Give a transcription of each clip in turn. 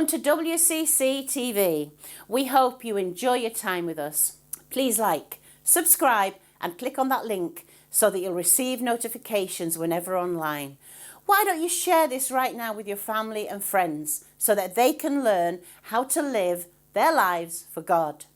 Welcome to WCC TV. We hope you enjoy your time with us. Please like, subscribe and click on that link so that you'll receive notifications whenever online. Why don't you share this right now with your family and friends so that they can learn how to live their lives for God.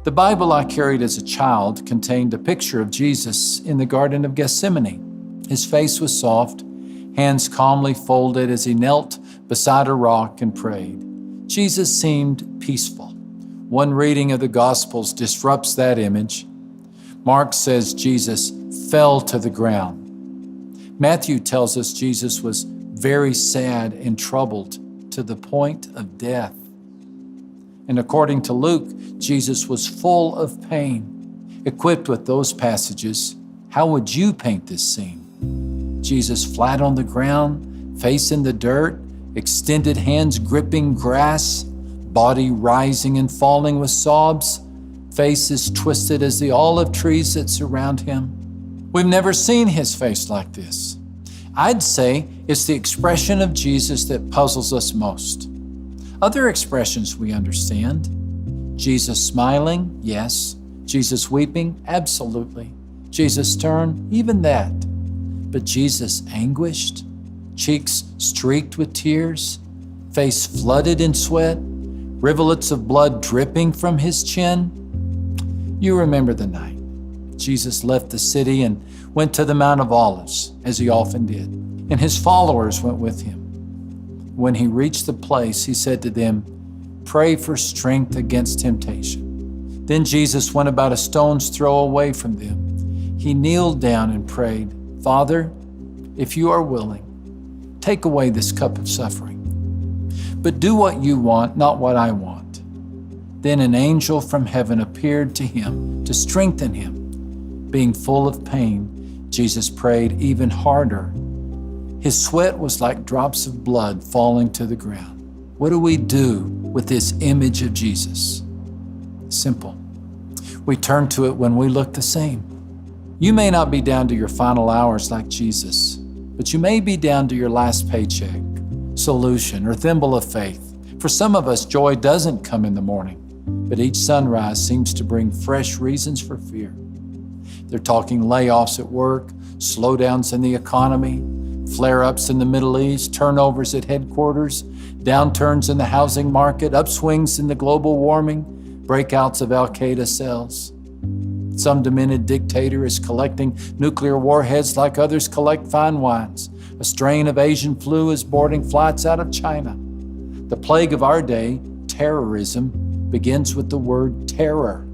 The Bible I carried as a child contained a picture of Jesus in the Garden of Gethsemane. His face was soft, hands calmly folded as he knelt beside a rock and prayed. Jesus seemed peaceful. One reading of the Gospels disrupts that image. Mark says Jesus fell to the ground. Matthew tells us Jesus was very sad and troubled to the point of death. And according to Luke, Jesus was full of pain. Equipped with those passages, how would you paint this scene? Jesus flat on the ground, face in the dirt, extended hands gripping grass, body rising and falling with sobs, faces twisted as the olive trees that surround him. We've never seen his face like this. I'd say it's the expression of Jesus that puzzles us most. Other expressions we understand. Jesus smiling, yes. Jesus weeping, absolutely. Jesus stern, even that. But Jesus anguished, cheeks streaked with tears, face flooded in sweat, rivulets of blood dripping from his chin. You remember the night. Jesus left the city and went to the Mount of Olives, as he often did, and his followers went with him. When he reached the place, he said to them, "Pray for strength against temptation." Then Jesus went about a stone's throw away from them. He kneeled down and prayed, "Father, if you are willing, take away this cup of suffering. But do what you want, not what I want." Then an angel from heaven appeared to him to strengthen him. Being full of pain, Jesus prayed even harder. His sweat was like drops of blood falling to the ground. What do we do with this image of Jesus? Simple. We turn to it when we look the same. You may not be down to your final hours like Jesus, but you may be down to your last paycheck, solution, or thimble of faith. For some of us, joy doesn't come in the morning, but each sunrise seems to bring fresh reasons for fear. They're talking layoffs at work, slowdowns in the economy, flare-ups in the Middle East, turnovers at headquarters, downturns in the housing market, upswings in the global warming, breakouts of Al-Qaeda cells. Some demented dictator is collecting nuclear warheads like others collect fine wines. A strain of Asian flu is boarding flights out of China. The plague of our day, terrorism, begins with the word terror.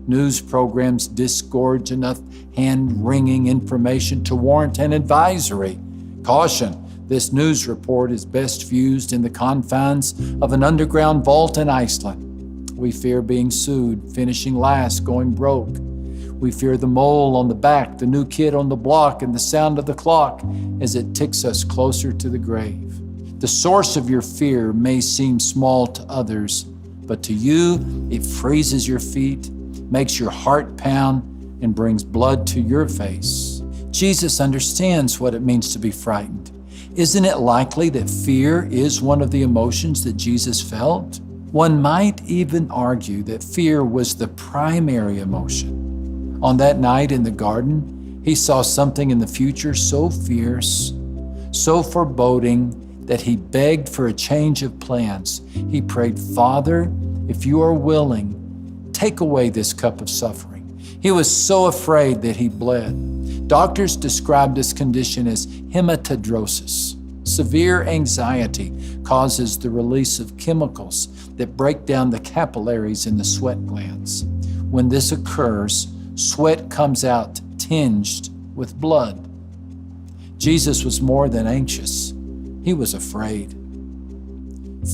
News programs disgorge enough hand-wringing information to warrant an advisory. Caution, this news report is best fused in the confines of an underground vault in Iceland. We fear being sued, finishing last, going broke. We fear the mole on the back, the new kid on the block, and the sound of the clock as it ticks us closer to the grave. The source of your fear may seem small to others, but to you, it freezes your feet, makes your heart pound, and brings blood to your face. Jesus understands what it means to be frightened. Isn't it likely that fear is one of the emotions that Jesus felt? One might even argue that fear was the primary emotion. On that night in the garden, he saw something in the future so fierce, so foreboding, that he begged for a change of plans. He prayed, "Father, if you are willing, take away this cup of suffering." He was so afraid that he bled. Doctors described this condition as hematidrosis. Severe anxiety causes the release of chemicals that break down the capillaries in the sweat glands. When this occurs, sweat comes out tinged with blood. Jesus was more than anxious. He was afraid.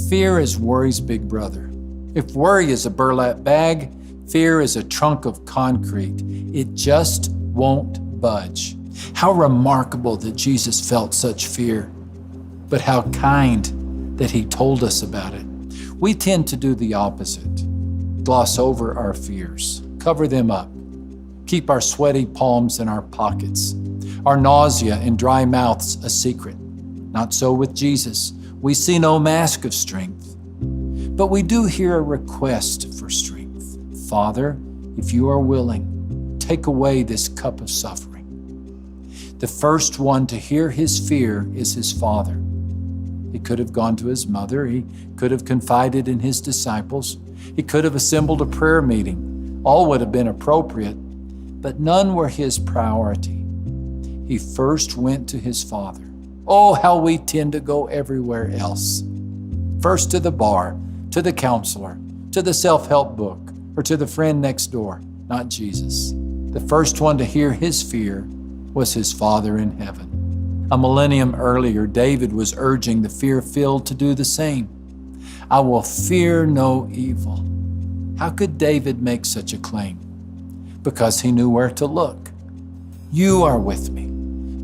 Fear is worry's big brother. If worry is a burlap bag, fear is a trunk of concrete. It just won't budge. How remarkable that Jesus felt such fear, but how kind that he told us about it. We tend to do the opposite. Gloss over our fears, cover them up, keep our sweaty palms in our pockets, our nausea and dry mouths a secret. Not so with Jesus. We see no mask of strength, but we do hear a request for strength. Father, if you are willing, take away this cup of suffering. The first one to hear his fear is his Father. He could have gone to his mother. He could have confided in his disciples. He could have assembled a prayer meeting. All would have been appropriate, but none were his priority. He first went to his Father. Oh, how we tend to go everywhere else. First to the bar, to the counselor, to the self-help book, or to the friend next door, not Jesus. The first one to hear his fear was his Father in heaven. A millennium earlier, David was urging the fear-filled to do the same. I will fear no evil. How could David make such a claim? Because he knew where to look. You are with me.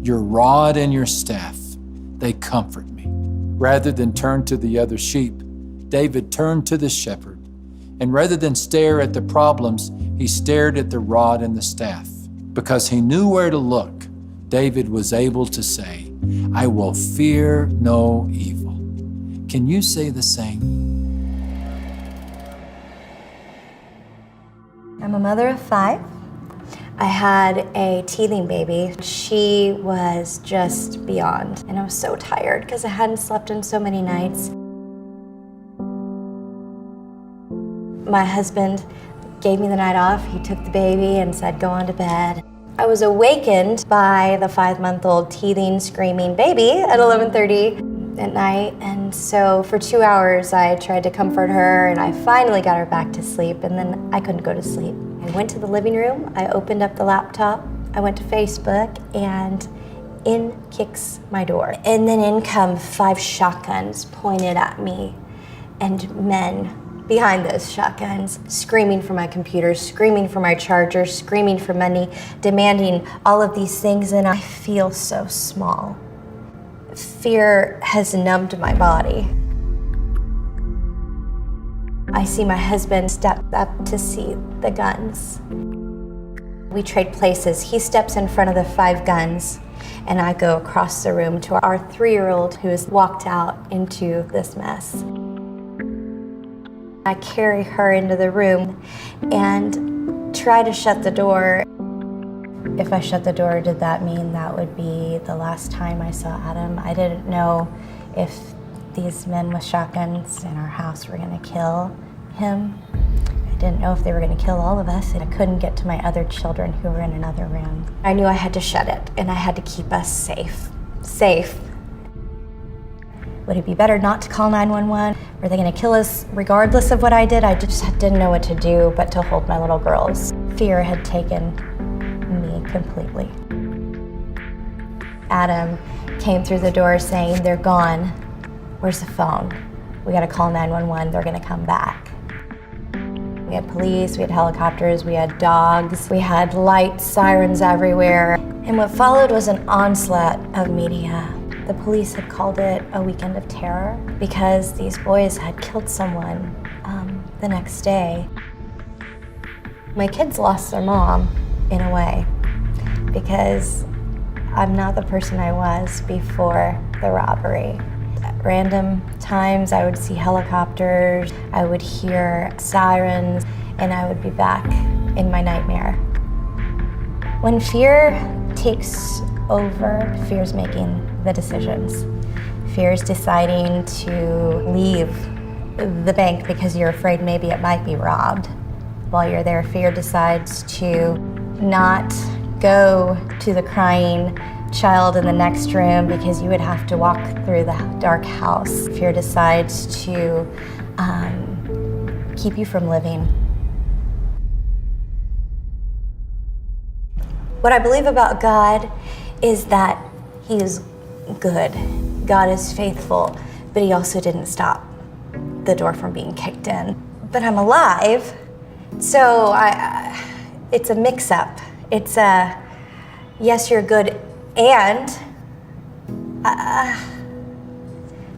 Your rod and your staff, they comfort me. Rather than turn to the other sheep, David turned to the shepherd. And rather than stare at the problems, he stared at the rod and the staff. Because he knew where to look, David was able to say, I will fear no evil. Can you say the same? I'm a mother of 5. I had a teething baby. She was just beyond, and I was so tired because I hadn't slept in so many nights. My husband gave me the night off. He took the baby and said, go on to bed. I was awakened by the 5-month-old teething, screaming baby at 11:30 at night. And so for 2 hours, I tried to comfort her, and I finally got her back to sleep, and then I couldn't go to sleep. I went to the living room, I opened up the laptop, I went to Facebook, and in kicks my door. And then in come 5 shotguns pointed at me, and men behind those shotguns, screaming for my computer, screaming for my charger, screaming for money, demanding all of these things, and I feel so small. Fear has numbed my body. I see my husband step up to see the guns. We trade places. He steps in front of the 5 guns, and I go across the room to our 3-year-old who has walked out into this mess. I carry her into the room and try to shut the door. If I shut the door, did that mean that would be the last time I saw Adam? I didn't know if these men with shotguns in our house were gonna kill him. I didn't know if they were gonna kill all of us, and I couldn't get to my other children who were in another room. I knew I had to shut it, and I had to keep us safe. Safe. Would it be better not to call 911? Were they gonna kill us regardless of what I did? I just didn't know what to do but to hold my little girls. Fear had taken me completely. Adam came through the door saying, they're gone. Where's the phone? We gotta call 911, they're gonna come back. We had police, we had helicopters, we had dogs, we had lights, sirens everywhere. And what followed was an onslaught of media. The police had called it a weekend of terror because these boys had killed someone the next day. My kids lost their mom in a way because I'm not the person I was before the robbery. At random times I would see helicopters, I would hear sirens, and I would be back in my nightmare. When fear takes over, fear's making the decisions. Fear's deciding to leave the bank because you're afraid maybe it might be robbed. While you're there, fear decides to not go to the crying child in the next room because you would have to walk through the dark house. Fear decides to keep you from living. What I believe about God is that He is good. God is faithful, but he also didn't stop the door from being kicked in. But I'm alive, so it's a mix-up. It's a, yes, you're good, and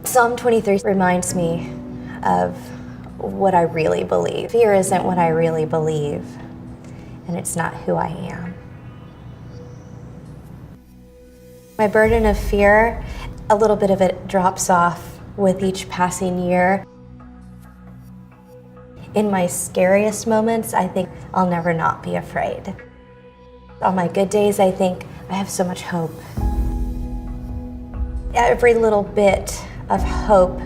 Psalm 23 reminds me of what I really believe. Fear isn't what I really believe, and it's not who I am. My burden of fear, a little bit of it drops off with each passing year. In my scariest moments, I think I'll never not be afraid. On my good days, I think I have so much hope. Every little bit of hope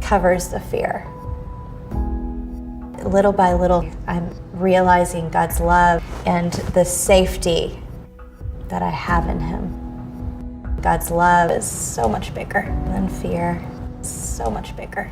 covers the fear. Little by little, I'm realizing God's love and the safety that I have in him. God's love is so much bigger than fear, so much bigger.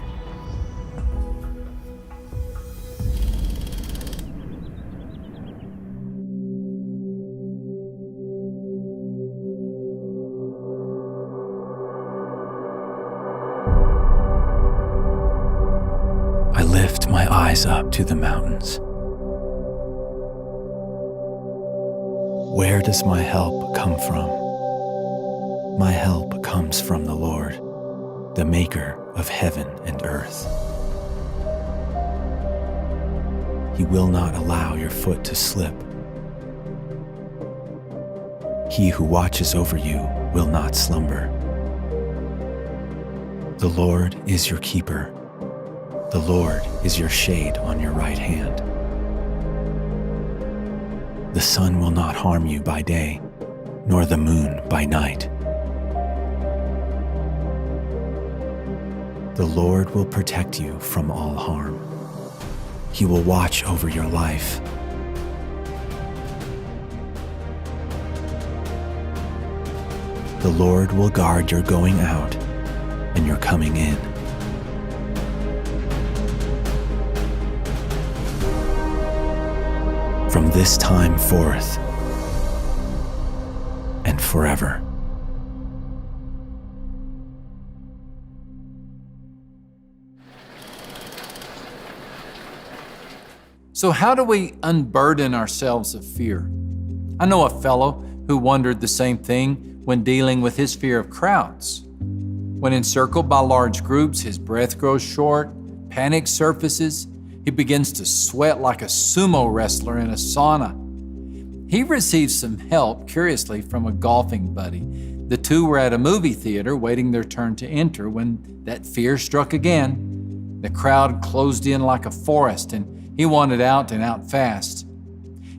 I lift my eyes up to the mountains. Where does my help come from? My help comes from the Lord, the maker of heaven and earth. He will not allow your foot to slip. He who watches over you will not slumber. The Lord is your keeper. The Lord is your shade on your right hand. The sun will not harm you by day, nor the moon by night. The Lord will protect you from all harm. He will watch over your life. The Lord will guard your going out and your coming in. From this time forth and forever. So how do we unburden ourselves of fear? I know a fellow who wondered the same thing when dealing with his fear of crowds. When encircled by large groups, his breath grows short, panic surfaces, he begins to sweat like a sumo wrestler in a sauna. He received some help, curiously, from a golfing buddy. The two were at a movie theater waiting their turn to enter when that fear struck again. The crowd closed in like a forest, and he wanted out and out fast.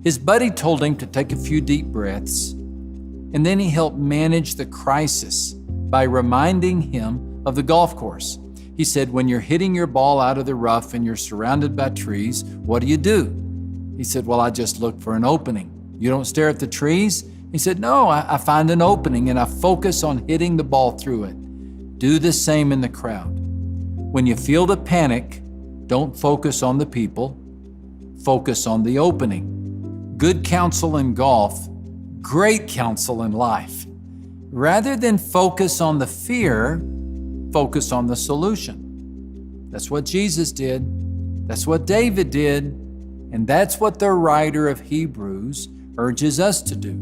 His buddy told him to take a few deep breaths, and then he helped manage the crisis by reminding him of the golf course. He said, when you're hitting your ball out of the rough and you're surrounded by trees, what do? He said, well, I just look for an opening. You don't stare at the trees? He said, no, I find an opening and I focus on hitting the ball through it. Do the same in the crowd. When you feel the panic, don't focus on the people, focus on the opening. Good counsel in golf, great counsel in life. Rather than focus on the fear, focus on the solution. That's what Jesus did. That's what David did. And that's what the writer of Hebrews urges us to do.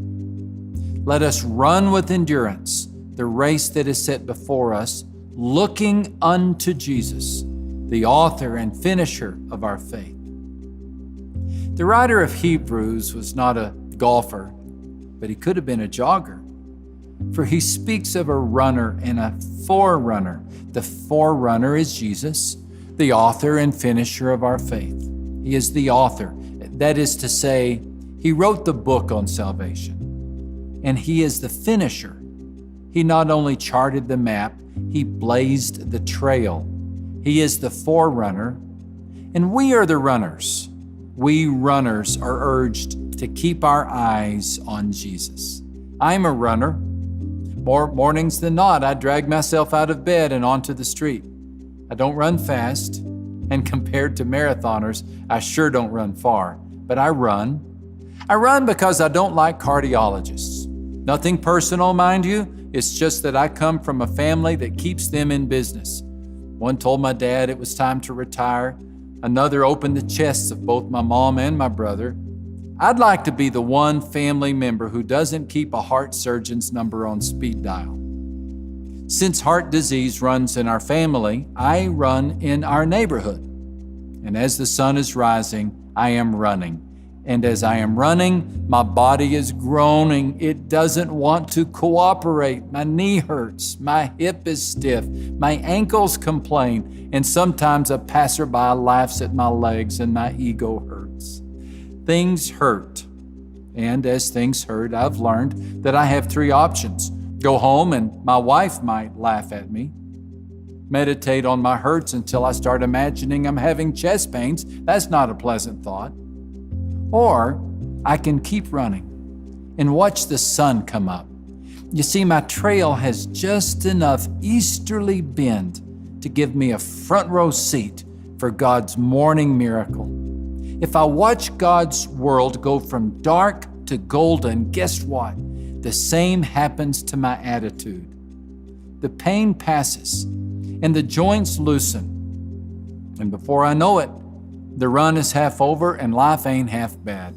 Let us run with endurance the race that is set before us, looking unto Jesus, the author and finisher of our faith. The writer of Hebrews was not a golfer, but he could have been a jogger. For he speaks of a runner and a forerunner. The forerunner is Jesus, the author and finisher of our faith. He is the author. That is to say, he wrote the book on salvation. And he is the finisher. He not only charted the map, he blazed the trail. He is the forerunner, and we are the runners. We runners are urged to keep our eyes on Jesus. I'm a runner. More mornings than not, I drag myself out of bed and onto the street. I don't run fast, and compared to marathoners, I sure don't run far, but I run. I run because I don't like cardiologists. Nothing personal, mind you, It's just that I come from a family that keeps them in business. One told my dad it was time to retire. Another opened the chests of both my mom and my brother. I'd like to be the one family member who doesn't keep a heart surgeon's number on speed dial. Since heart disease runs in our family, I run in our neighborhood. And as the sun is rising, I am running. And as I am running, my body is groaning. It doesn't want to cooperate. My knee hurts. My hip is stiff. My ankles complain. And sometimes a passerby laughs at my legs and my ego hurts. Things hurt. And as things hurt, I've learned that I have 3 options. Go home and my wife might laugh at me. Meditate on my hurts until I start imagining I'm having chest pains. That's not a pleasant thought. Or I can keep running and watch the sun come up. You see, my trail has just enough easterly bend to give me a front row seat for God's morning miracle. If I watch God's world go from dark to golden, guess what? The same happens to my attitude. The pain passes and the joints loosen. And before I know it, the run is half over and life ain't half bad.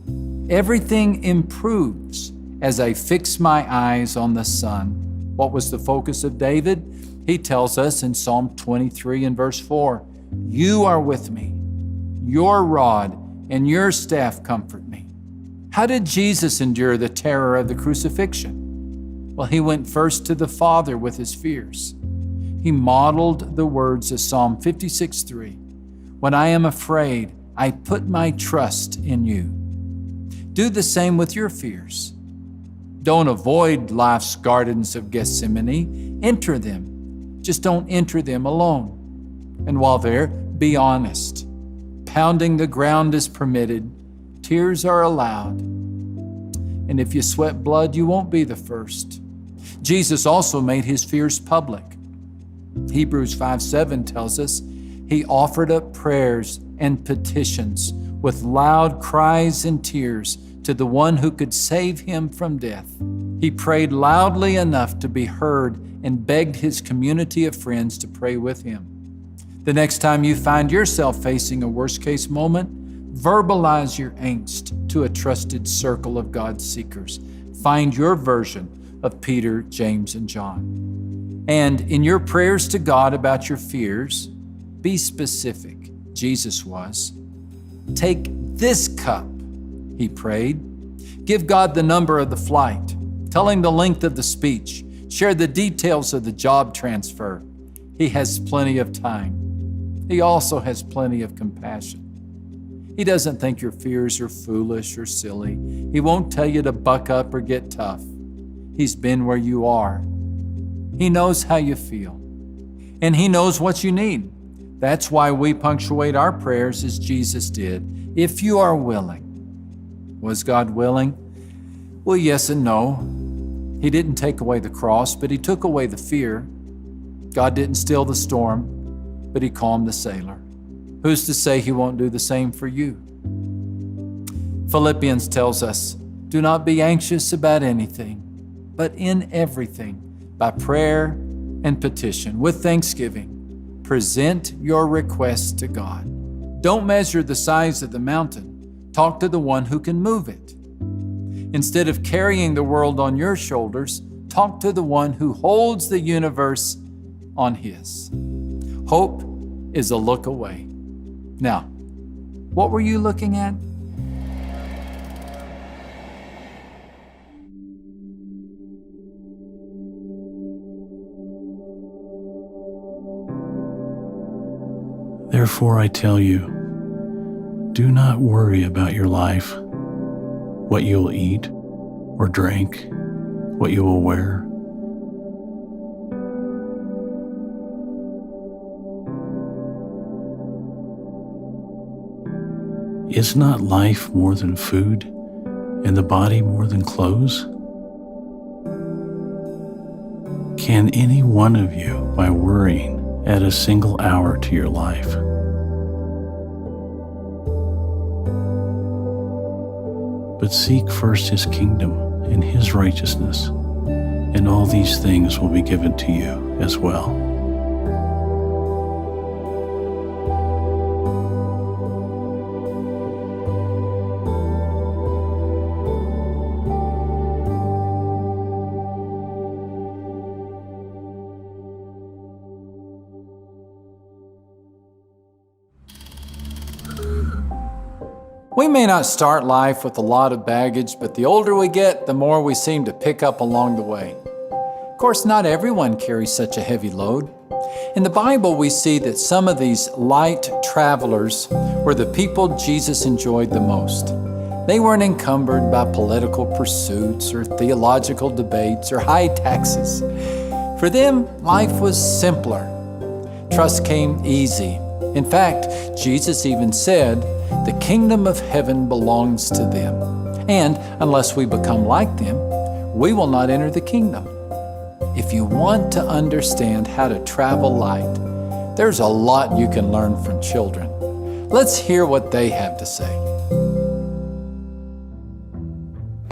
Everything improves as I fix my eyes on the sun. What was the focus of David? He tells us in Psalm 23 and verse 4, "You are with me. Your rod and your staff comfort me." How did Jesus endure the terror of the crucifixion? Well, he went first to the Father with his fears. He modeled the words of Psalm 56:3. "When I am afraid, I put my trust in you." Do the same with your fears. Don't avoid life's gardens of Gethsemane. Enter them. Just don't enter them alone. And while there, be honest. Pounding the ground is permitted. Tears are allowed. And if you sweat blood, you won't be the first. Jesus also made his fears public. Hebrews 5:7 tells us he offered up prayers and petitions with loud cries and tears to the one who could save him from death. He prayed loudly enough to be heard and begged his community of friends to pray with him. The next time you find yourself facing a worst-case moment, verbalize your angst to a trusted circle of God's seekers. Find your version of Peter, James, and John. And in your prayers to God about your fears, be specific. Jesus was. "Take this cup," he prayed. Give God the number of the flight. Tell him the length of the speech. Share the details of the job transfer. He has plenty of time. He also has plenty of compassion. He doesn't think your fears are foolish or silly. He won't tell you to buck up or get tough. He's been where you are. He knows how you feel. And he knows what you need. That's why we punctuate our prayers as Jesus did. If you are willing. Was God willing? Well, yes and no. He didn't take away the cross, but he took away the fear. God didn't still the storm, but he calmed the sailor. Who's to say he won't do the same for you? Philippians tells us, "Do not be anxious about anything, but in everything, by prayer and petition, with thanksgiving, present your requests to God." Don't measure the size of the mountain. Talk to the one who can move it. Instead of carrying the world on your shoulders, talk to the one who holds the universe on his. Hope is a look away. Now, what were you looking at? Therefore I tell you, do not worry about your life, what you will eat or drink, what you will wear. Is not life more than food, and the body more than clothes? Can any one of you, by worrying, add a single hour to your life? But seek first his kingdom and his righteousness, and all these things will be given to you as well. We may not start life with a lot of baggage, but the older we get, the more we seem to pick up along the way. Of course, not everyone carries such a heavy load. In the Bible, we see that some of these light travelers were the people Jesus enjoyed the most. They weren't encumbered by political pursuits or theological debates or high taxes. For them, life was simpler. Trust came easy. In fact, Jesus even said, "The kingdom of heaven belongs to them. And unless we become like them, we will not enter the kingdom." If you want to understand how to travel light, there's a lot you can learn from children. Let's hear what they have to say.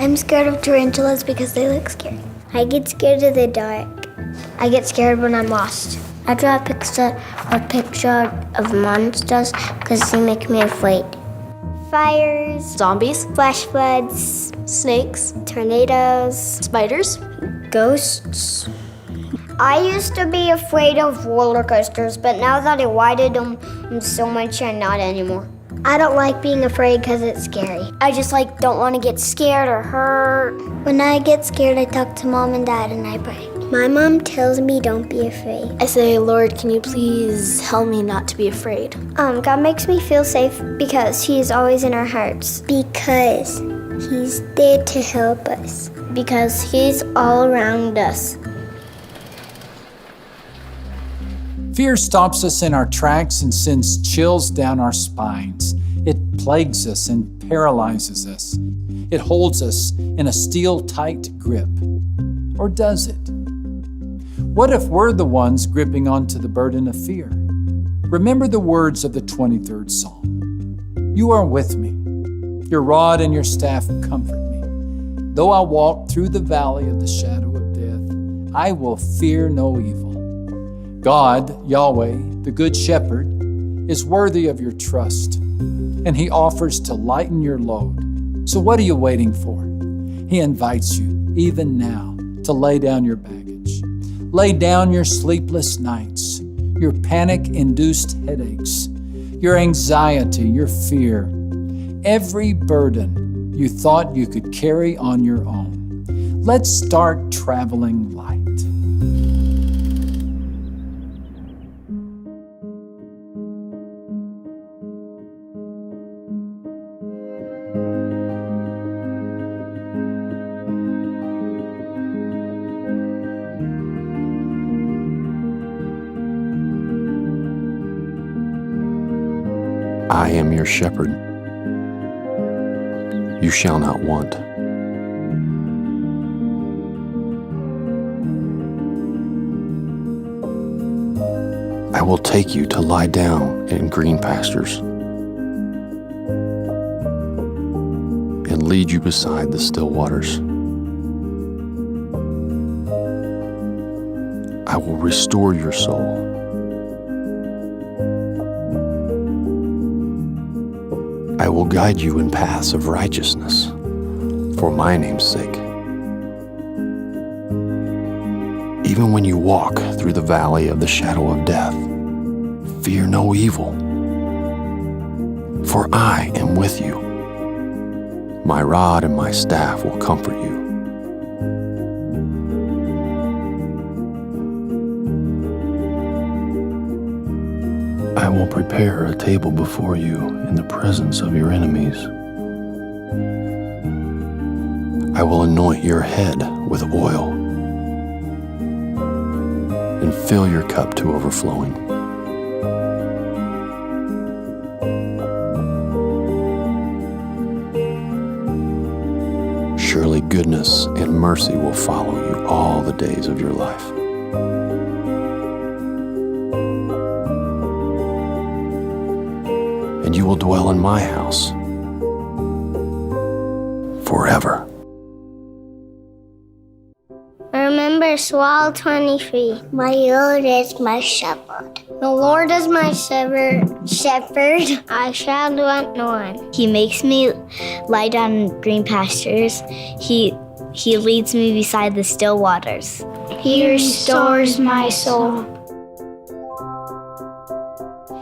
I'm scared of tarantulas because they look scary. I get scared of the dark. I get scared when I'm lost. I draw a picture of monsters because they make me afraid. Fires, Zombies, flash floods, snakes, tornadoes, spiders, ghosts. I used to be afraid of roller coasters, but now that I rided them so much, I'm not anymore. I don't like being afraid because it's scary. I just don't want to get scared or hurt. When I get scared, I talk to Mom and Dad and I pray. My mom tells me don't be afraid. I say, Lord, can you please help me not to be afraid? God makes me feel safe because He is always in our hearts. Because He's there to help us. Because He's all around us. Fear stops us in our tracks and sends chills down our spines. It plagues us and paralyzes us. It holds us in a steel-tight grip. Or does it? What if we're the ones gripping onto the burden of fear? Remember the words of the 23rd Psalm. You are with me. Your rod and your staff comfort me. Though I walk through the valley of the shadow of death, I will fear no evil. God, Yahweh, the Good Shepherd, is worthy of your trust, and He offers to lighten your load. So what are you waiting for? He invites you, even now, to lay down your baggage. Lay down your sleepless nights, your panic-induced headaches, your anxiety, your fear, every burden you thought you could carry on your own. Let's start traveling light. I am your shepherd. You shall not want. I will take you to lie down in green pastures and lead you beside the still waters. I will restore your soul. I will guide you in paths of righteousness for my name's sake. Even when you walk through the valley of the shadow of death, fear no evil, for I am with you. My rod and my staff will comfort you. I will prepare a table before you in the presence of your enemies. I will anoint your head with oil and fill your cup to overflowing. Surely goodness and mercy will follow you all the days of your life. And you will dwell in my house forever. I remember are swell 23. My Lord is my shepherd. The Lord is my shepherd. I shall want no one. He makes me lie down in green pastures. He leads me beside the still waters. He restores my soul.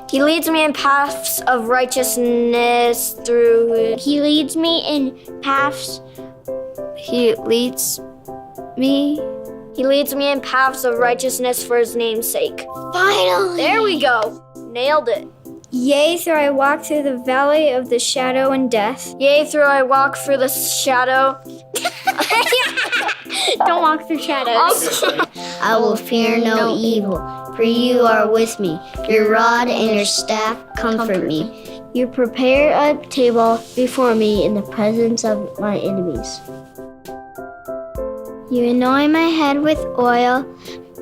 He leads me in paths of righteousness through. He leads me in paths. He leads me in paths of righteousness for his name's sake. Finally! There we go. Nailed it. Yea, though I walk through the valley of the shadow and death. Yea, though I walk through the shadow. Don't walk through shadows. I will fear no evil, for you are with me. Your rod and your staff comfort me. You prepare a table before me in the presence of my enemies. You anoint my head with oil.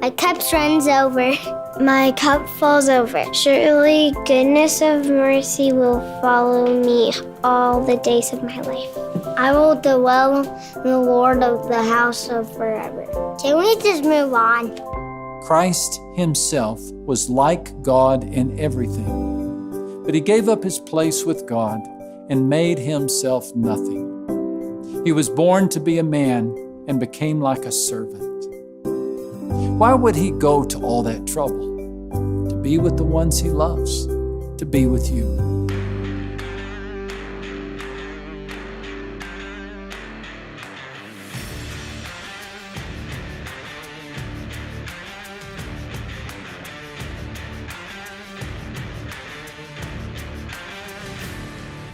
My cup runs over. My cup falls over. Surely goodness and mercy will follow me all the days of my life. I will dwell in the Lord of the house of forever. Can we just move on? Christ himself was like God in everything, but he gave up his place with God and made himself nothing. He was born to be a man and became like a servant. Why would he go to all that trouble? To be with the ones he loves, to be with you.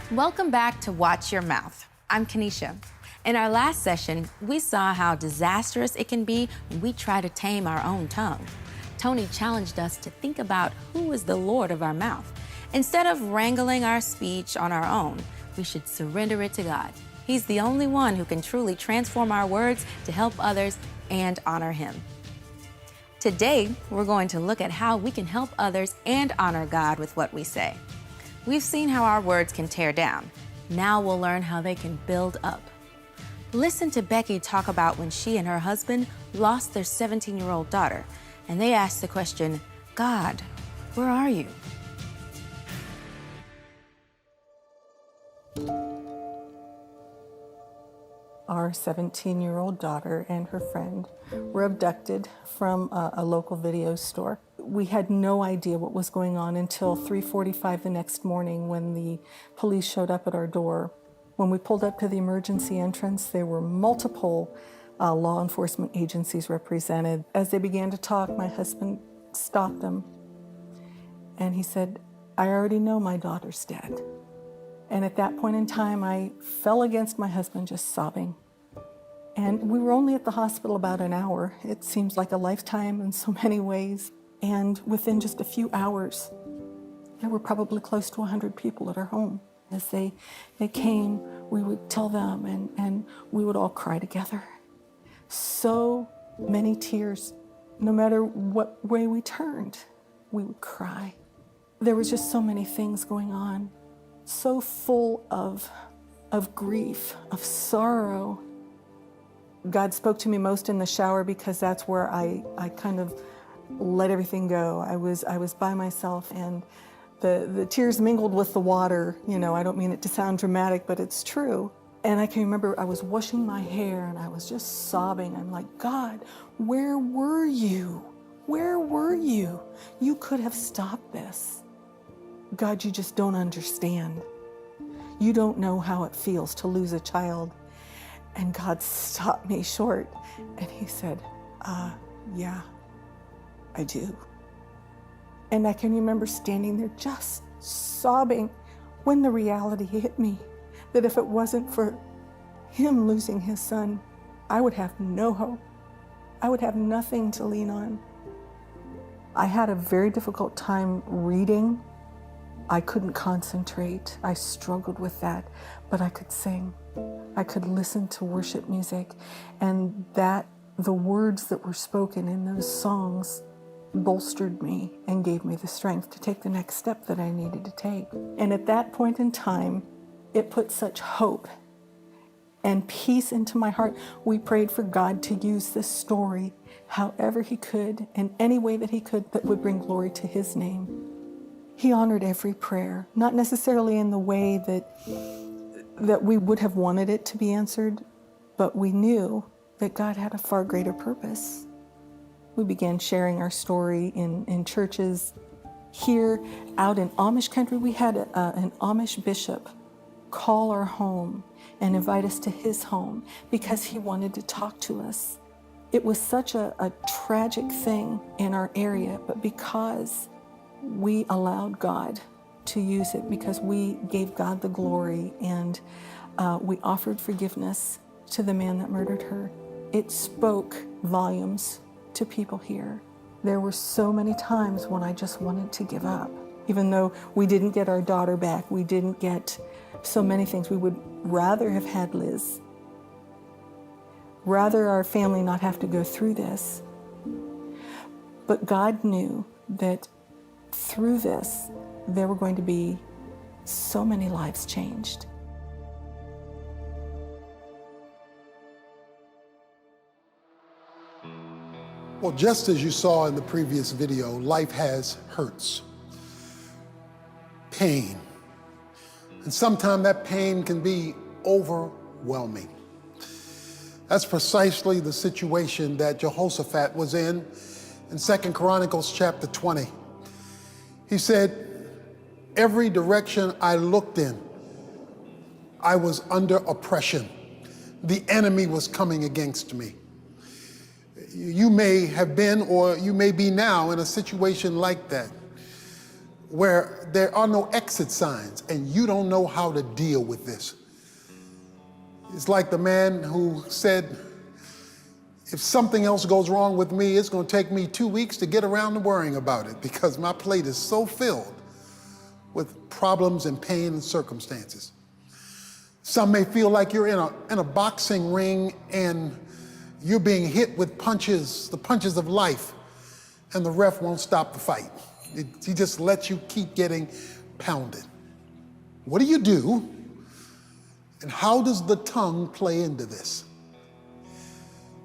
Welcome back to Watch Your Mouth. I'm Kanisha. In our last session, we saw how disastrous it can be when we try to tame our own tongue. Tony challenged us to think about who is the Lord of our mouth. Instead of wrangling our speech on our own, we should surrender it to God. He's the only one who can truly transform our words to help others and honor him. Today, we're going to look at how we can help others and honor God with what we say. We've seen how our words can tear down. Now we'll learn how they can build up. Listen to Becky talk about when she and her husband lost their 17-year-old daughter, and they asked the question, God, where are you? Our 17-year-old daughter and her friend were abducted from a local video store. We had no idea what was going on until 3:45 the next morning when the police showed up at our door. When we pulled up to the emergency entrance, there were multiple law enforcement agencies represented. As they began to talk, my husband stopped them, and he said, I already know my daughter's dead. And at that point in time, I fell against my husband just sobbing. And we were only at the hospital about an hour. It seems like a lifetime in so many ways. And within just a few hours, there were probably close to 100 people at our home. As they came, we would tell them, and we would all cry together. So many tears. No matter what way we turned, we would cry. There was just so many things going on, so full of grief, of sorrow. God spoke to me most in the shower because that's where I kind of let everything go. I was by myself, and the tears mingled with the water. You know, I don't mean it to sound dramatic, but it's true. And I can remember I was washing my hair and I was just sobbing. I'm like, God, where were you? Where were you? You could have stopped this. God, you just don't understand. You don't know how it feels to lose a child. And God stopped me short and he said, yeah, I do. And I can remember standing there just sobbing when the reality hit me that if it wasn't for him losing his son, I would have no hope. I would have nothing to lean on. I had a very difficult time reading. I couldn't concentrate. I struggled with that, but I could sing. I could listen to worship music, and that the words that were spoken in those songs bolstered me and gave me the strength to take the next step that I needed to take. And at that point in time, it put such hope and peace into my heart. We prayed for God to use this story however he could, in any way that he could, that would bring glory to his name. He honored every prayer, not necessarily in the way that we would have wanted it to be answered, but we knew that God had a far greater purpose. We began sharing our story in churches. Here, out in Amish country, we had an Amish bishop call our home and invite us to his home because he wanted to talk to us. It was such a tragic thing in our area, but because we allowed God to use it, because we gave God the glory, and we offered forgiveness to the man that murdered her, it spoke volumes to people here. There were so many times when I just wanted to give up. Even though we didn't get our daughter back, we didn't get so many things. We would rather have had Liz, rather our family not have to go through this. But God knew that through this, there were going to be so many lives changed. Well, just as you saw in the previous video, life has hurts, pain, and sometimes that pain can be overwhelming. That's precisely the situation that Jehoshaphat was in 2 Chronicles chapter 20. He said, every direction I looked in, I was under oppression. The enemy was coming against me. You may have been, or you may be now, in a situation like that, where there are no exit signs and you don't know how to deal with this. It's like the man who said, if something else goes wrong with me, it's going to take me 2 weeks to get around to worrying about it because my plate is so filled with problems and pain and circumstances. Some may feel like you're in a boxing ring and you're being hit with punches, the punches of life, and the ref won't stop the fight. He just lets you keep getting pounded. What do you do? And how does the tongue play into this?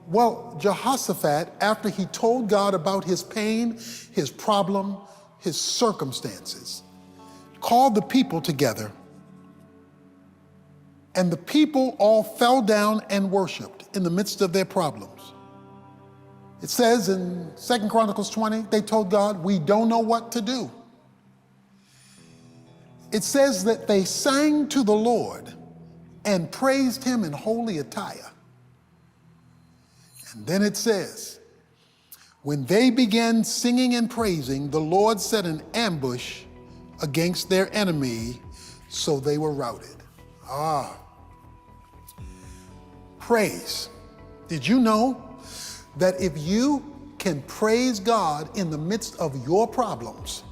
Well, Jehoshaphat, after he told God about his pain, his problem, his circumstances, called the people together, and the people all fell down and worshiped in the midst of their problems. It says in 2 Chronicles 20, they told God, we don't know what to do. It says that they sang to the Lord and praised him in holy attire. And then it says, when they began singing and praising, the Lord set an ambush against their enemy, so they were routed. Praise. Did you know that if you can praise God in the midst of your problems,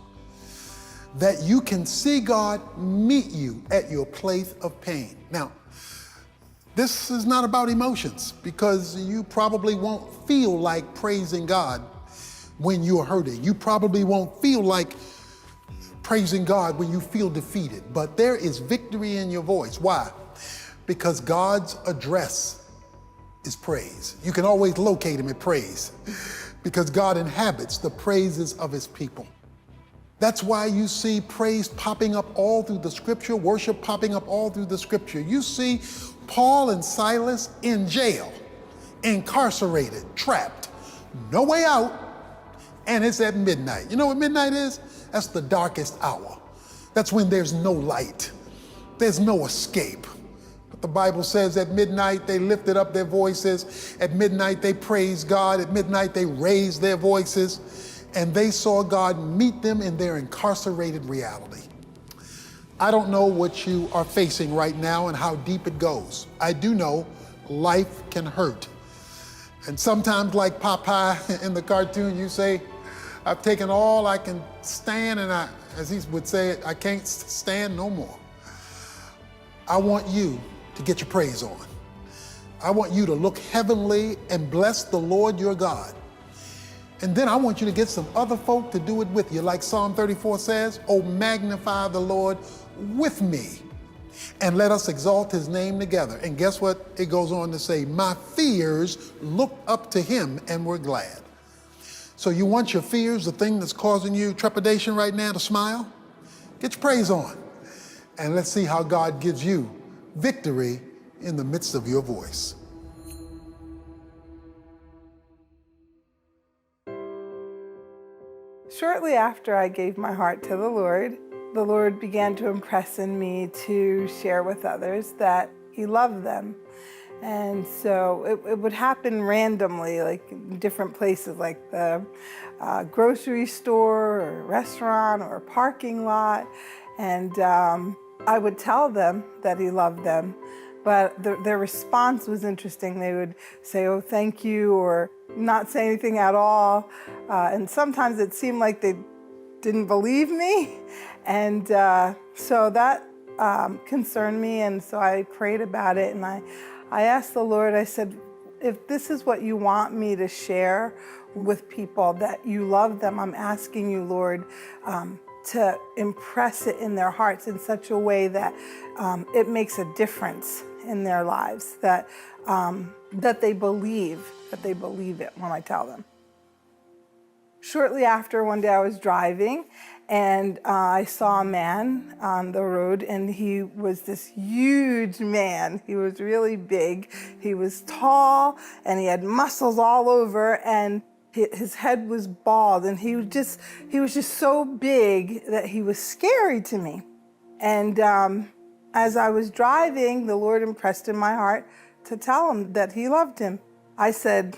that you can see God meet you at your place of pain? Now, this is not about emotions, because you probably won't feel like praising God when you're hurting. You probably won't feel like praising God when you feel defeated. But there is victory in your voice. Why? Because God's address is praise. You can always locate him in praise, because God inhabits the praises of his people. That's why you see praise popping up all through the scripture, worship popping up all through the scripture. You see Paul and Silas in jail, incarcerated, trapped, no way out, and it's at midnight. You know what midnight is? That's the darkest hour. That's when there's no light. There's no escape. But the Bible says at midnight they lifted up their voices. At midnight they praised God. At midnight they raised their voices, and they saw God meet them in their incarcerated reality. I don't know what you are facing right now and how deep it goes. I do know life can hurt. And sometimes, like Popeye in the cartoon, you say, I've taken all I can stand, and as he would say it, I can't stand no more. I want you to get your praise on. I want you to look heavenly and bless the Lord your God. And then I want you to get some other folk to do it with you. Like Psalm 34 says, oh, magnify the Lord with me. and let us exalt his name together. And guess what it goes on to say? My fears looked up to him and were glad. So you want your fears, the thing that's causing you trepidation right now, to smile? Get your praise on. And let's see how God gives you victory in the midst of your voice. Shortly after I gave my heart to the Lord began to impress in me to share with others that he loved them. And so it would happen randomly, like in different places, like the grocery store or restaurant or parking lot. And I would tell them that he loved them, but their response was interesting. They would say, oh, thank you, or not say anything at all. And sometimes it seemed like they didn't believe me. And so that concerned me. And so I prayed about it. And I asked the Lord, I said, if this is what you want me to share with people, that you love them, I'm asking you, Lord, to impress it in their hearts in such a way that it makes a difference in their lives, that they believe it when I tell them. Shortly after, one day I was driving and I saw a man on the road, and he was this huge man. He was really big. He was tall and he had muscles all over, and his head was bald, and he was just so big that he was scary to me. And as I was driving, the Lord impressed in my heart to tell him that he loved him. I said,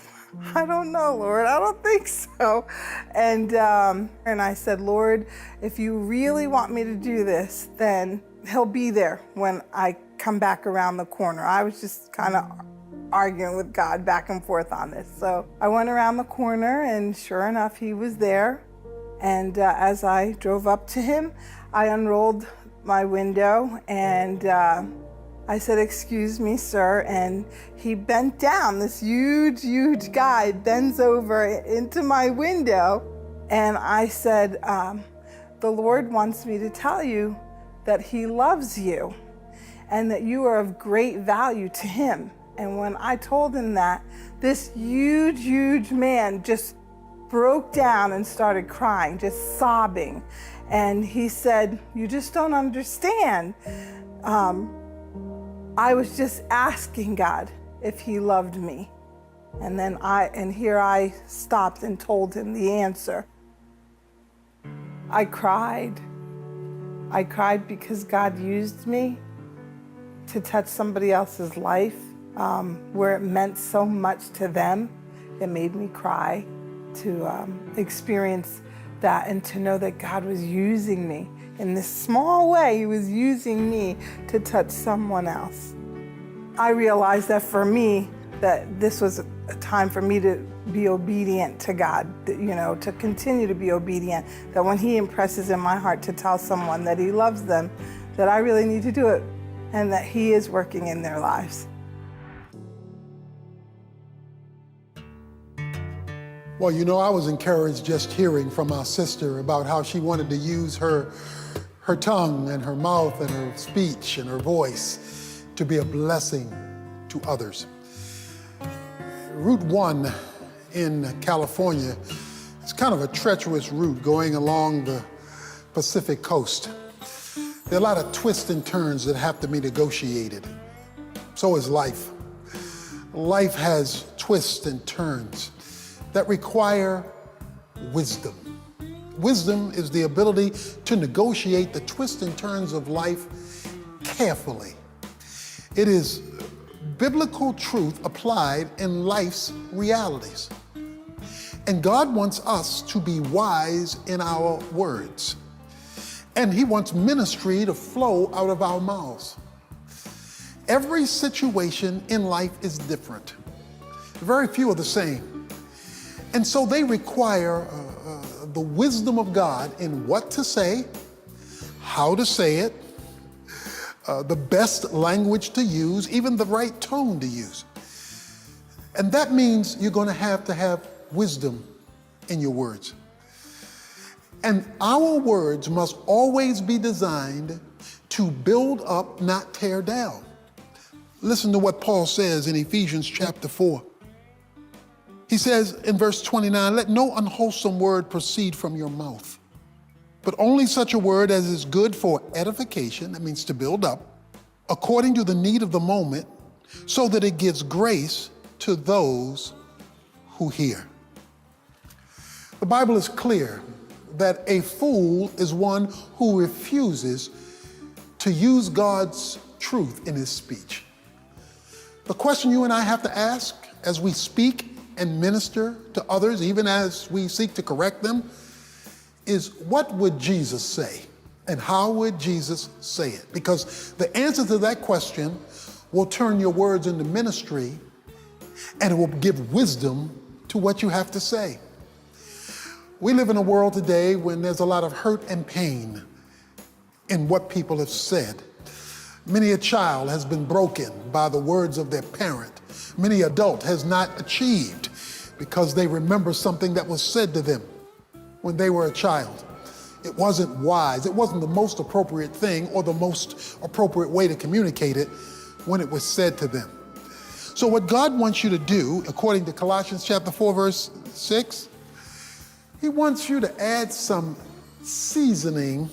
I don't know, Lord, I don't think so. And I said, Lord, if you really want me to do this, then he'll be there when I come back around the corner. I was just kind of arguing with God back and forth on this. So I went around the corner, and sure enough, he was there. And as I drove up to him, I unrolled my window and I said, excuse me, sir. And he bent down. This huge, huge guy bends over into my window. And I said, the Lord wants me to tell you that he loves you and that you are of great value to him. And when I told him that, this huge, huge man just broke down and started crying, just sobbing. And he said, you just don't understand. I was just asking God if he loved me. And here I stopped and told him the answer. I cried. I cried because God used me to touch somebody else's life where it meant so much to them. It made me cry to experience that and to know that God was using me. In this small way, he was using me to touch someone else. I realized that for me, that this was a time for me to be obedient to God, to continue to be obedient, that when he impresses in my heart to tell someone that he loves them, that I really need to do it, and that he is working in their lives. Well, I was encouraged just hearing from our sister about how she wanted to use her tongue and her mouth and her speech and her voice to be a blessing to others. Route 1 in California is kind of a treacherous route going along the Pacific coast. There are a lot of twists and turns that have to be negotiated. So is life. Life has twists and turns that require wisdom. Wisdom is the ability to negotiate the twists and turns of life carefully. It is biblical truth applied in life's realities. And God wants us to be wise in our words. And he wants ministry to flow out of our mouths. Every situation in life is different. Very few are the same. And so they require the wisdom of God in what to say, how to say it, the best language to use, even the right tone to use. And that means you're going to have wisdom in your words. And our words must always be designed to build up, not tear down. Listen to what Paul says in Ephesians chapter 4. He says in verse 29, let no unwholesome word proceed from your mouth, but only such a word as is good for edification, that means to build up, according to the need of the moment, so that it gives grace to those who hear. The Bible is clear that a fool is one who refuses to use God's truth in his speech. The question you and I have to ask as we speak and minister to others, even as we seek to correct them, is what would Jesus say? And how would Jesus say it? Because the answer to that question will turn your words into ministry, and it will give wisdom to what you have to say. We live in a world today when there's a lot of hurt and pain in what people have said. Many a child has been broken by the words of their parent. Many adult has not achieved because they remember something that was said to them when they were a child. It wasn't wise. It wasn't the most appropriate thing or the most appropriate way to communicate it when it was said to them. So what God wants you to do, according to Colossians chapter 4, verse 6, he wants you to add some seasoning,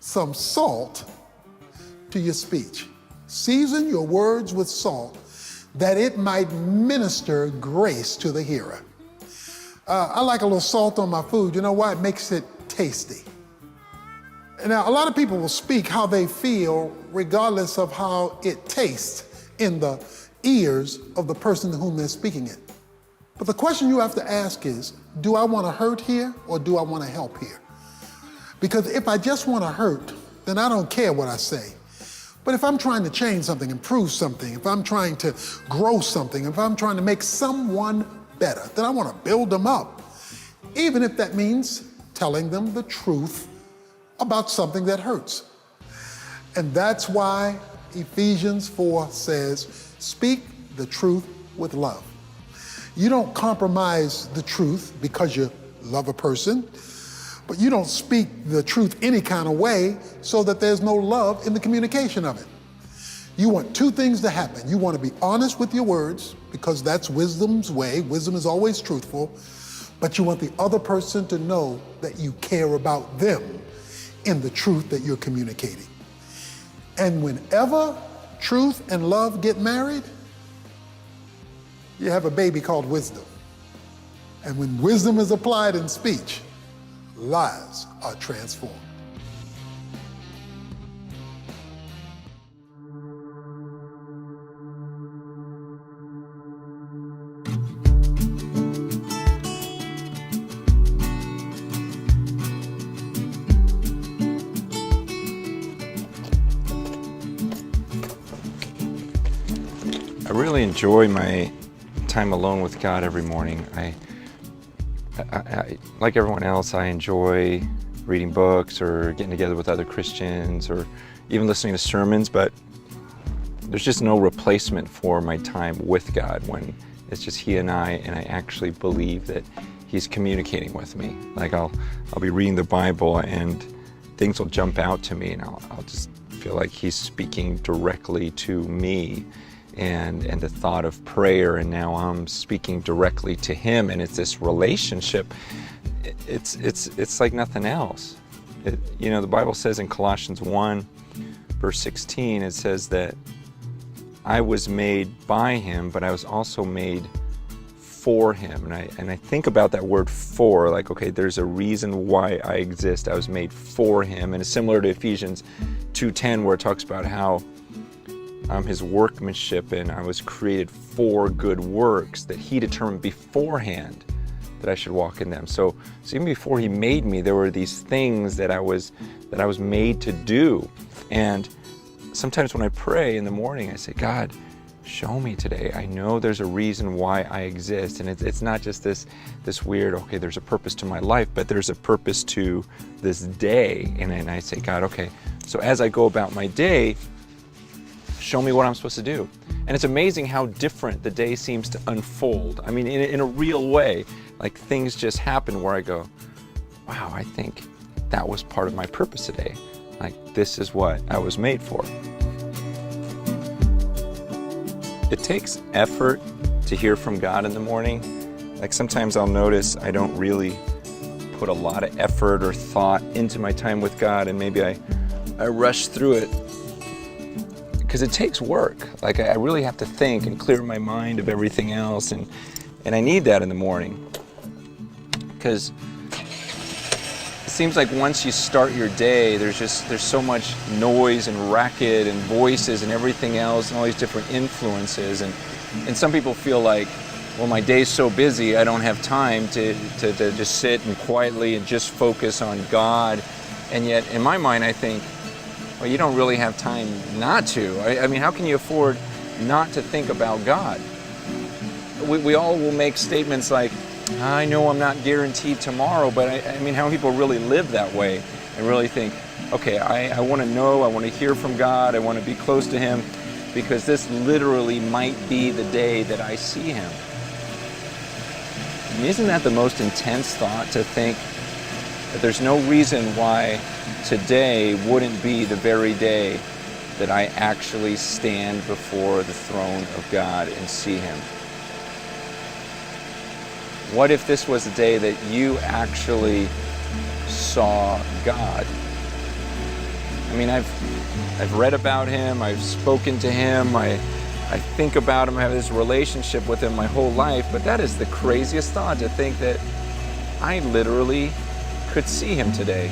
some salt to your speech. Season your words with salt that it might minister grace to the hearer. I like a little salt on my food. You know why? It makes it tasty. Now, a lot of people will speak how they feel regardless of how it tastes in the ears of the person to whom they're speaking it. But the question you have to ask is, do I want to hurt here or do I want to help here? Because if I just want to hurt, then I don't care what I say. But if I'm trying to change something, improve something, if I'm trying to grow something, if I'm trying to make someone better, then I want to build them up, even if that means telling them the truth about something that hurts. And that's why Ephesians 4 says, speak the truth with love. You don't compromise the truth because you love a person, but you don't speak the truth any kind of way so that there's no love in the communication of it. You want two things to happen. You want to be honest with your words because that's wisdom's way. Wisdom is always truthful, but you want the other person to know that you care about them in the truth that you're communicating. And whenever truth and love get married, you have a baby called wisdom. And when wisdom is applied in speech, lives are transformed. I really enjoy my time alone with God every morning. I like everyone else, I enjoy reading books or getting together with other Christians or even listening to sermons, but there's just no replacement for my time with God when it's just He and I actually believe that He's communicating with me. Like I'll be reading the Bible and things will jump out to me and I'll just feel like He's speaking directly to me. And the thought of prayer, and now I'm speaking directly to Him, and it's this relationship. It's like nothing else. You know, the Bible says in Colossians 1, verse 16, it says that I was made by Him, but I was also made for Him. And I think about that word "for," like, okay, there's a reason why I exist. I was made for Him, and it's similar to Ephesians 2:10, where it talks about how I'm His workmanship and I was created for good works that He determined beforehand that I should walk in them. So even before He made me, there were these things that I was made to do. And sometimes when I pray in the morning, I say, God, show me today. I know there's a reason why I exist. And it's not just this weird, okay, there's a purpose to my life, but there's a purpose to this day. And I say, God, okay, so as I go about my day, show me what I'm supposed to do. And it's amazing how different the day seems to unfold. I mean, in a real way, like things just happen where I go, wow, I think that was part of my purpose today. Like, this is what I was made for. It takes effort to hear from God in the morning. Like, sometimes I'll notice I don't really put a lot of effort or thought into my time with God, and maybe I rush through it because it takes work. Like, I really have to think and clear my mind of everything else, and I need that in the morning, because it seems like once you start your day, there's so much noise and racket and voices and everything else and all these different influences, and some people feel like, well, my day's so busy, I don't have time to just sit and quietly and just focus on God. And yet, in my mind, I think, well, you don't really have time not to. I mean, how can you afford not to think about God? We all will make statements like, I know I'm not guaranteed tomorrow, but I mean, how many people really live that way and really think, okay, I want to know, I want to hear from God, I want to be close to Him, because this literally might be the day that I see Him. I mean, isn't that the most intense thought, to think that there's no reason why today wouldn't be the very day that I actually stand before the throne of God and see Him? What if this was the day that you actually saw God? I mean, I've read about Him, I've spoken to Him, I think about Him, I have this relationship with Him my whole life, but that is the craziest thought, to think that I literally could see Him today.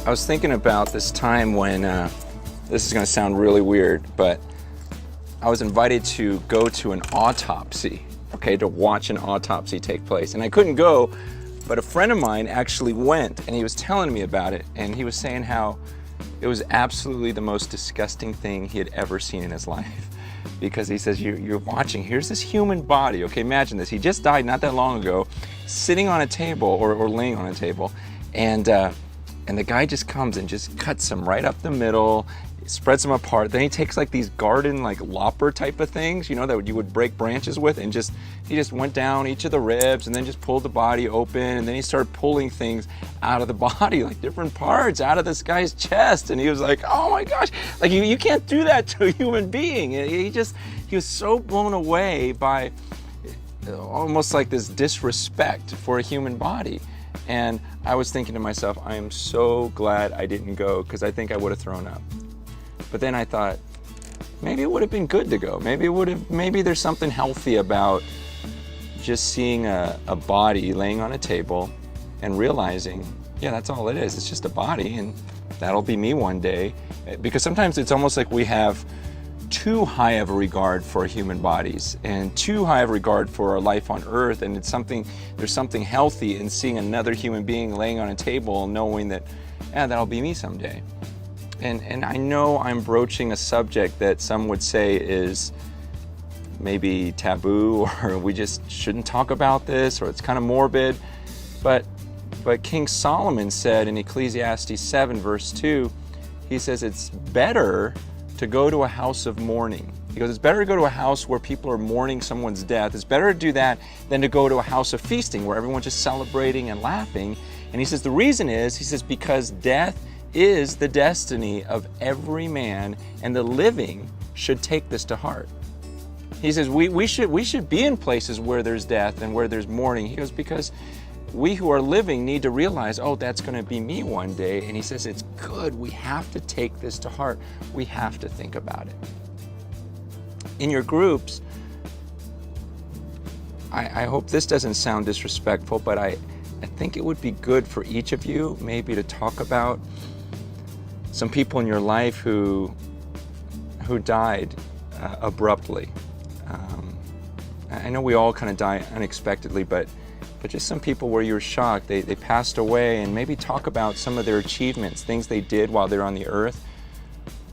I was thinking about this time when, this is going to sound really weird, but I was invited to go to an autopsy, okay, to watch an autopsy take place. And I couldn't go, but a friend of mine actually went, and he was telling me about it, and he was saying how it was absolutely the most disgusting thing he had ever seen in his life. Because he says, you're watching, here's this human body, okay, imagine this, he just died not that long ago, sitting on a table, or laying on a table, and the guy just comes and just cuts them right up the middle, spreads them apart. Then he takes like these garden, like lopper type of things, you know, that you would break branches with, and he just went down each of the ribs and then just pulled the body open, and then he started pulling things out of the body, like different parts out of this guy's chest. And he was like, oh my gosh, like you can't do that to a human being. He was so blown away by almost like this disrespect for a human body. And I was thinking to myself, I am so glad I didn't go, because I think I would have thrown up. But then I thought, maybe it would have been good to go. Maybe there's something healthy about just seeing a body laying on a table and realizing, yeah, that's all it is. It's just a body, and that'll be me one day. Because sometimes it's almost like we have too high of a regard for human bodies and too high of a regard for our life on earth, and there's something healthy in seeing another human being laying on a table, knowing that, yeah, that'll be me someday. And I know I'm broaching a subject that some would say is maybe taboo, or we just shouldn't talk about this, or it's kind of morbid, but King Solomon said in Ecclesiastes 7 verse 2, he says it's better to go to a house of mourning. He goes, it's better to go to a house where people are mourning someone's death. It's better to do that than to go to a house of feasting where everyone's just celebrating and laughing. And he says the reason is, he says, because death is the destiny of every man, and the living should take this to heart. He says we should be in places where there's death and where there's mourning. He goes, because we who are living need to realize, oh, that's going to be me one day. And he says it's good. We have to take this to heart. We have to think about it. In your groups, I hope this doesn't sound disrespectful, but I think it would be good for each of you maybe to talk about some people in your life who died abruptly. I know we all kind of die unexpectedly, but just some people where you're shocked, they passed away, and maybe talk about some of their achievements, things they did while they're on the earth,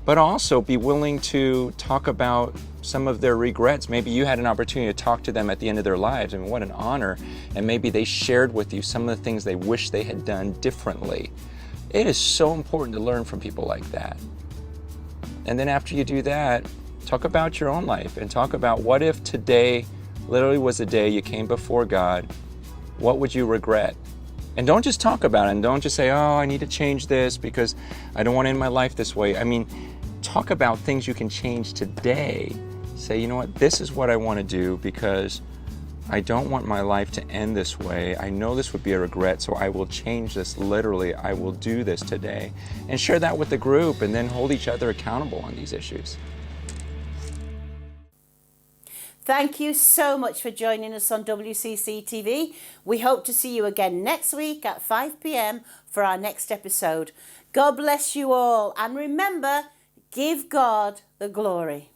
but also be willing to talk about some of their regrets. Maybe you had an opportunity to talk to them at the end of their lives. I mean, what an honor. And maybe they shared with you some of the things they wish they had done differently. It is so important to learn from people like that. And then after you do that, talk about your own life and talk about, what if today literally was the day you came before God? What would you regret? And don't just talk about it, and don't just say, oh, I need to change this because I don't want to end my life this way. I mean, talk about things you can change today. Say, you know what, this is what I want to do because I don't want my life to end this way. I know this would be a regret, so I will change this literally. I will do this today. And share that with the group, and then hold each other accountable on these issues. Thank you so much for joining us on WCC TV. We hope to see you again next week at 5 p.m. for our next episode. God bless you all, and remember, give God the glory.